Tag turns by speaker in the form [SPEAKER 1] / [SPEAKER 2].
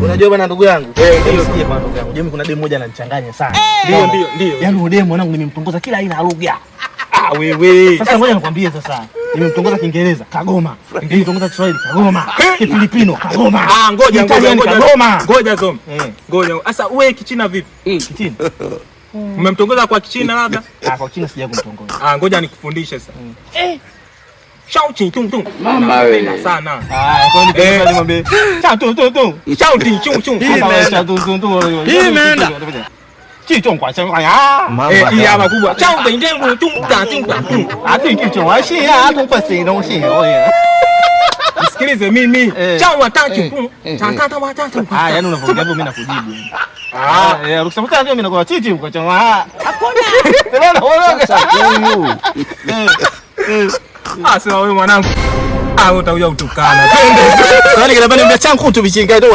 [SPEAKER 1] Unajua bwana ndugu yangu. Ndio sikia bwana ndugu yangu. Mimi kuna demu moja ananichanganya sana. Ndio. Yaani demu mwanangu nimemtongoza kila aina ya lugha.
[SPEAKER 2] Wewe.
[SPEAKER 1] Sasa ngoja nikwambie sasa. Nimemtongoza Kiingereza, kagoma. Nimemtongoza Kiswahili, kagoma. Kifilipino, kagoma.
[SPEAKER 2] Ngoja.
[SPEAKER 1] Kagoma.
[SPEAKER 2] Ngoja. Sasa wewe Kichina vipi?
[SPEAKER 1] Kichina.
[SPEAKER 2] Umemtongoza kwa Kichina labda?
[SPEAKER 1] Kwa Kichina sija kumtongoza.
[SPEAKER 2] Ngoja nikufundishe sasa. Shao ching tung tung. Mama wewe. Sana.
[SPEAKER 1] Kwa nini nimwambie? Shao tung tung tung.
[SPEAKER 2] Shao ting chung chung.
[SPEAKER 1] Shao tung tung tung. Hii imeenda. Jichong kwa shangwa ya.
[SPEAKER 2] Hii hapa kubwa. Shao ting tung tung da ting da.
[SPEAKER 1] Jichong wa shi ya tung fa si dong shi.
[SPEAKER 2] Sikilize mimi. Shao wa ta chung. Ta wa ta chung.
[SPEAKER 1] Yaani unapoongea mimi nakujibu. Ukisema ndio mimi nakuwa chichi kwa changwa.
[SPEAKER 3] Hakuna.
[SPEAKER 1] Tena unaona.
[SPEAKER 3] Sasa huyu.
[SPEAKER 2] Sema wewe mwanangu. Utakuja kutukana.
[SPEAKER 1] Twende. Kwani kile bado mbia changu tu bichinga tu.